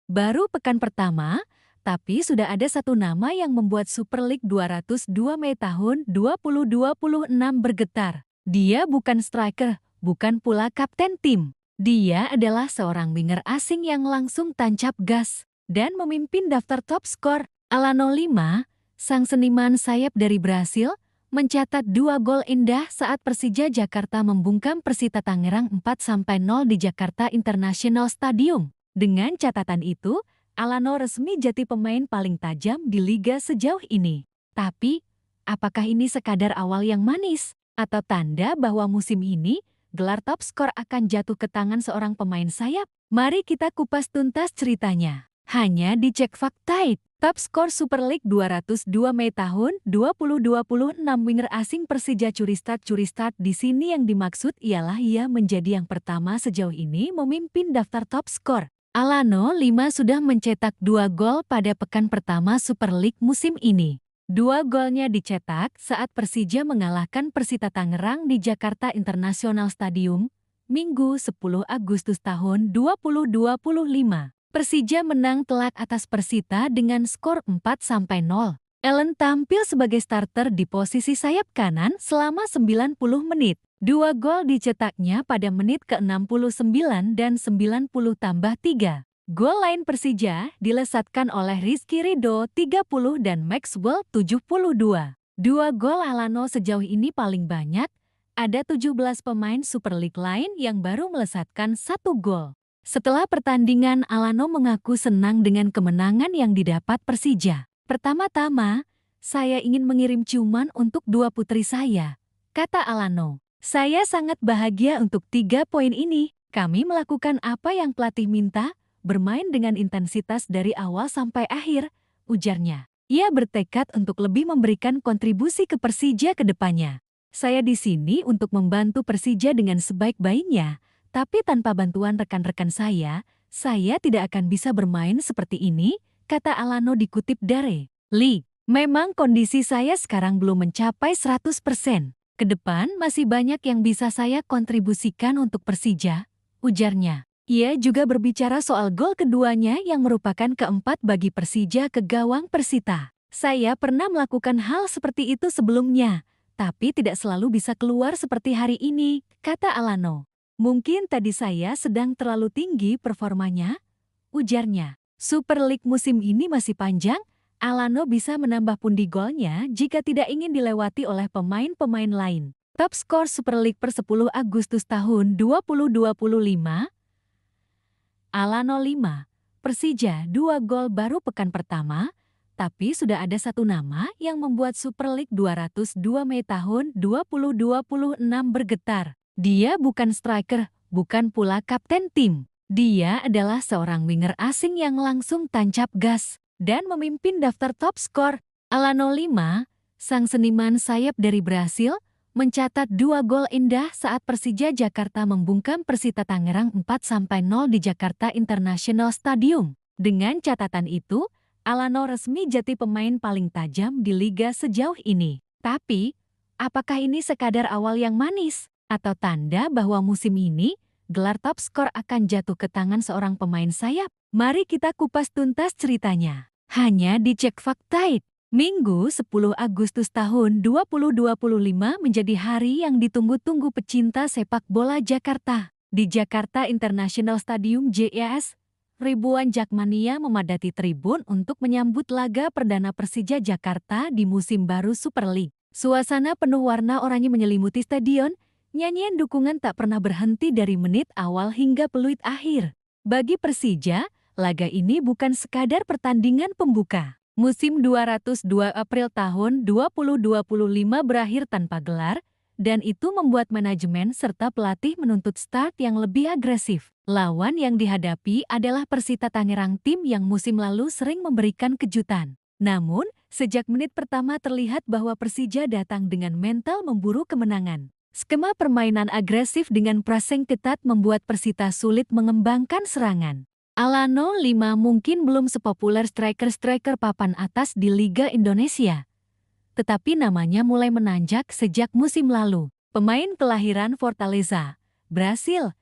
Baru pekan pertama, tapi sudah ada satu nama yang membuat Super League 202 Mei tahun 2026 bergetar. Dia bukan striker, bukan pula kapten tim. Dia adalah seorang winger asing yang langsung tancap gas dan memimpin daftar top skor. Alano Lima, sang seniman sayap dari Brasil, mencatat 2 gol indah saat Persija Jakarta membungkam Persita Tangerang 4-0 di Jakarta International Stadium. Dengan catatan itu, Alano resmi jadi pemain paling tajam di liga sejauh ini. Tapi, apakah ini sekadar awal yang manis? Atau tanda bahwa musim ini, gelar top skor akan jatuh ke tangan seorang pemain sayap? Mari kita kupas tuntas ceritanya. Hanya di Cek Faktaid, top skor Super League 202 Mei tahun 2026 winger asing Persija curi start di sini yang dimaksud ialah ia menjadi yang pertama sejauh ini memimpin daftar top skor. Alano Lima sudah mencetak 2 gol pada pekan pertama Super League musim ini. 2 golnya dicetak saat Persija mengalahkan Persita Tangerang di Jakarta International Stadium, Minggu 10 Agustus tahun 2025. Persija menang telak atas Persita dengan skor 4-0. Allen tampil sebagai starter di posisi sayap kanan selama 90 menit. 2 gol dicetaknya pada menit ke-69 dan 90 tambah 3. Gol lain Persija dilesatkan oleh Rizky Ridho 30 dan Maxwell 72. 2 gol Alano sejauh ini paling banyak, ada 17 pemain Super League lain yang baru melesatkan 1 gol. Setelah pertandingan, Alano mengaku senang dengan kemenangan yang didapat Persija. Pertama-tama, saya ingin mengirim ciuman untuk 2 putri saya, kata Alano. Saya sangat bahagia untuk 3 poin ini. Kami melakukan apa yang pelatih minta, bermain dengan intensitas dari awal sampai akhir, ujarnya. Ia bertekad untuk lebih memberikan kontribusi ke Persija ke depannya. Saya di sini untuk membantu Persija dengan sebaik-baiknya, tapi tanpa bantuan rekan-rekan saya tidak akan bisa bermain seperti ini, kata Alano dikutip dari Lee. Memang kondisi saya sekarang belum mencapai 100%. Ke depan masih banyak yang bisa saya kontribusikan untuk Persija, ujarnya. Ia juga berbicara soal gol keduanya yang merupakan keempat bagi Persija ke gawang Persita. Saya pernah melakukan hal seperti itu sebelumnya, tapi tidak selalu bisa keluar seperti hari ini, kata Alano. Mungkin tadi saya sedang terlalu tinggi performanya, ujarnya. Super League musim ini masih panjang, Alano bisa menambah pundi golnya jika tidak ingin dilewati oleh pemain-pemain lain. Top skor Super League per 10 Agustus tahun 2025. Alano 5, Persija 2 gol baru pekan pertama, tapi sudah ada satu nama yang membuat Super League 202 Mei tahun 2026 bergetar. Dia bukan striker, bukan pula kapten tim. Dia adalah seorang winger asing yang langsung tancap gas dan memimpin daftar top skor. Alano Lima, sang seniman sayap dari Brasil, mencatat 2 gol indah saat Persija Jakarta membungkam Persita Tangerang 4-0 di Jakarta International Stadium. Dengan catatan itu, Alano resmi jadi pemain paling tajam di liga sejauh ini. Tapi, apakah ini sekadar awal yang manis? Atau tanda bahwa musim ini, gelar top skor akan jatuh ke tangan seorang pemain sayap? Mari kita kupas tuntas ceritanya. Hanya di Cek Faktaid. Minggu 10 Agustus tahun 2025 menjadi hari yang ditunggu-tunggu pecinta sepak bola Jakarta. Di Jakarta International Stadium JIS, ribuan Jakmania memadati tribun untuk menyambut laga perdana Persija Jakarta di musim baru Super League. Suasana penuh warna oranye menyelimuti stadion, nyanyian dukungan tak pernah berhenti dari menit awal hingga peluit akhir. Bagi Persija, laga ini bukan sekadar pertandingan pembuka. Musim 202 April tahun 2025 berakhir tanpa gelar, dan itu membuat manajemen serta pelatih menuntut start yang lebih agresif. Lawan yang dihadapi adalah Persita Tangerang, tim yang musim lalu sering memberikan kejutan. Namun, sejak menit pertama terlihat bahwa Persija datang dengan mental memburu kemenangan. Skema permainan agresif dengan pressing ketat membuat Persita sulit mengembangkan serangan. Alano 5 mungkin belum sepopuler striker-striker papan atas di Liga Indonesia, tetapi namanya mulai menanjak sejak musim lalu. Pemain kelahiran Fortaleza, Brasil,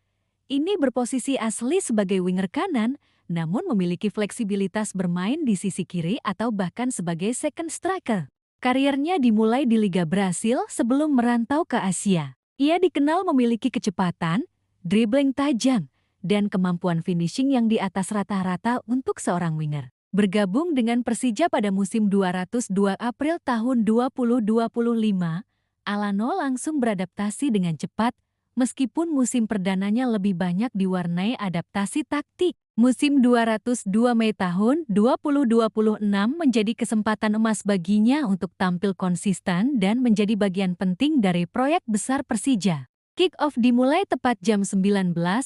ini berposisi asli sebagai winger kanan namun memiliki fleksibilitas bermain di sisi kiri atau bahkan sebagai second striker. Kariernya dimulai di Liga Brasil sebelum merantau ke Asia. Ia dikenal memiliki kecepatan, dribbling tajam, dan kemampuan finishing yang di atas rata-rata untuk seorang winger. Bergabung dengan Persija pada musim 202 April tahun 2025, Alano langsung beradaptasi dengan cepat, meskipun musim perdananya lebih banyak diwarnai adaptasi taktik. Musim 202 Mei tahun 2026 menjadi kesempatan emas baginya untuk tampil konsisten dan menjadi bagian penting dari proyek besar Persija. Kick-off dimulai tepat jam 19:30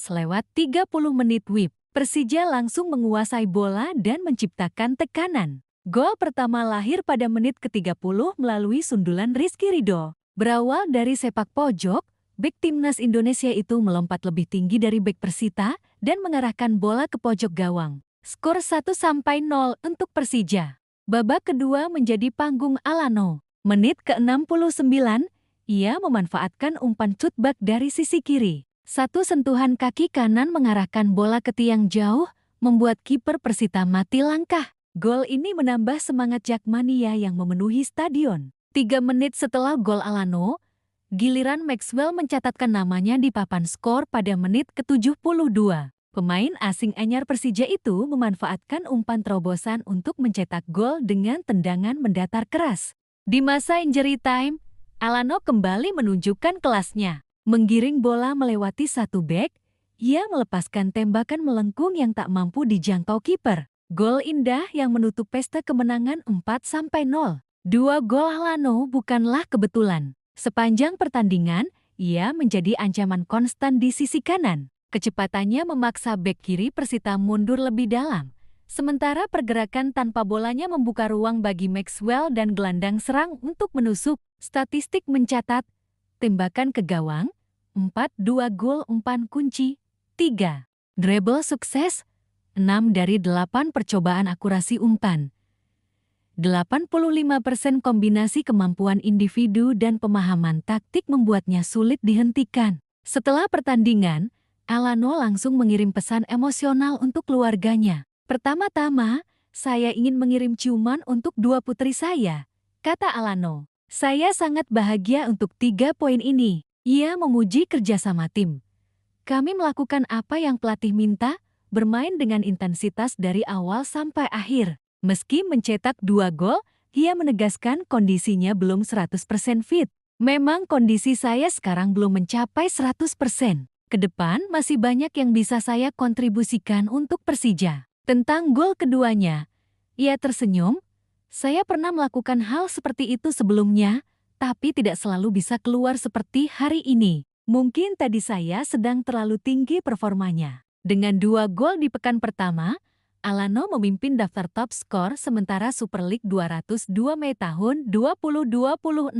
WIB. Persija langsung menguasai bola dan menciptakan tekanan. Gol pertama lahir pada menit ke-30 melalui sundulan Rizky Ridho. Berawal dari sepak pojok, bek timnas Indonesia itu melompat lebih tinggi dari bek Persita dan mengarahkan bola ke pojok gawang. Skor 1-0 untuk Persija. Babak kedua menjadi panggung Alano. Menit ke-69, ia memanfaatkan umpan cutback dari sisi kiri. Satu sentuhan kaki kanan mengarahkan bola ke tiang jauh, membuat kiper Persita mati langkah. Gol ini menambah semangat Jakmania yang memenuhi stadion. 3 menit setelah gol Alano, giliran Maxwell mencatatkan namanya di papan skor pada menit ke-72. Pemain asing anyar Persija itu memanfaatkan umpan terobosan untuk mencetak gol dengan tendangan mendatar keras. Di masa injury time, Alano kembali menunjukkan kelasnya. Menggiring bola melewati satu bek, ia melepaskan tembakan melengkung yang tak mampu dijangkau kiper. Gol indah yang menutup pesta kemenangan 4-0. 2 gol Alano bukanlah kebetulan. Sepanjang pertandingan, ia menjadi ancaman konstan di sisi kanan. Kecepatannya memaksa bek kiri Persita mundur lebih dalam. Sementara pergerakan tanpa bolanya membuka ruang bagi Maxwell dan gelandang serang untuk menusuk. Statistik mencatat, tembakan ke gawang, 4-2 gol umpan kunci, 3. Dribble sukses, 6 dari 8 percobaan akurasi umpan. 85% kombinasi kemampuan individu dan pemahaman taktik membuatnya sulit dihentikan. Setelah pertandingan, Alano langsung mengirim pesan emosional untuk keluarganya. Pertama-tama, saya ingin mengirim ciuman untuk 2 putri saya, kata Alano. Saya sangat bahagia untuk 3 poin ini. Ia memuji kerjasama tim. Kami melakukan apa yang pelatih minta, bermain dengan intensitas dari awal sampai akhir. Meski mencetak 2 gol, ia menegaskan kondisinya belum 100% fit. Memang kondisi saya sekarang belum mencapai 100%. Ke depan masih banyak yang bisa saya kontribusikan untuk Persija. Tentang gol keduanya, ia tersenyum. Saya pernah melakukan hal seperti itu sebelumnya, tapi tidak selalu bisa keluar seperti hari ini. Mungkin tadi saya sedang terlalu tinggi performanya. Dengan 2 gol di pekan pertama, Alano memimpin daftar top skor sementara Super League 202 Mei tahun 2026.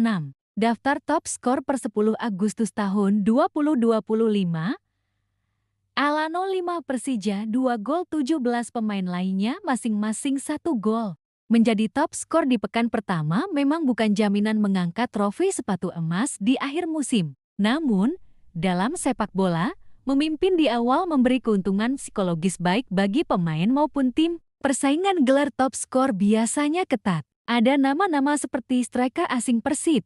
Daftar top skor per 10 Agustus tahun 2025. Alano 5 Persija 2 gol 17 pemain lainnya masing-masing 1 gol. Menjadi top skor di pekan pertama memang bukan jaminan mengangkat trofi sepatu emas di akhir musim. Namun, dalam sepak bola, memimpin di awal memberi keuntungan psikologis baik bagi pemain maupun tim. Persaingan gelar top skor biasanya ketat. Ada nama-nama seperti striker asing Persib,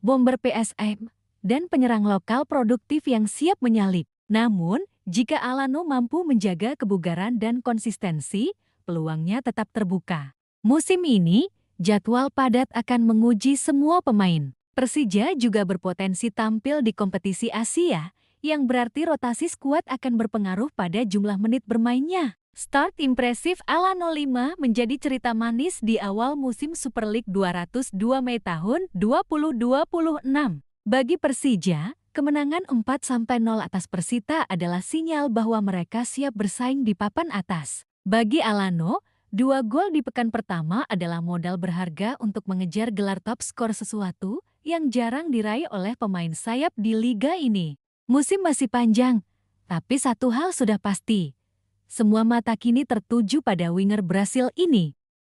bomber PSM, dan penyerang lokal produktif yang siap menyalip. Namun, jika Alano mampu menjaga kebugaran dan konsistensi, peluangnya tetap terbuka. Musim ini, jadwal padat akan menguji semua pemain. Persija juga berpotensi tampil di kompetisi Asia, yang berarti rotasi skuad akan berpengaruh pada jumlah menit bermainnya. Start impresif Alano 5 menjadi cerita manis di awal musim Super League 202 Mei tahun 2026. Bagi Persija, kemenangan 4-0 atas Persita adalah sinyal bahwa mereka siap bersaing di papan atas. Bagi Alano, 2 gol di pekan pertama adalah modal berharga untuk mengejar gelar top skor, sesuatu yang jarang diraih oleh pemain sayap di liga ini. Musim masih panjang, tapi satu hal sudah pasti. Semua mata kini tertuju pada winger Brasil ini.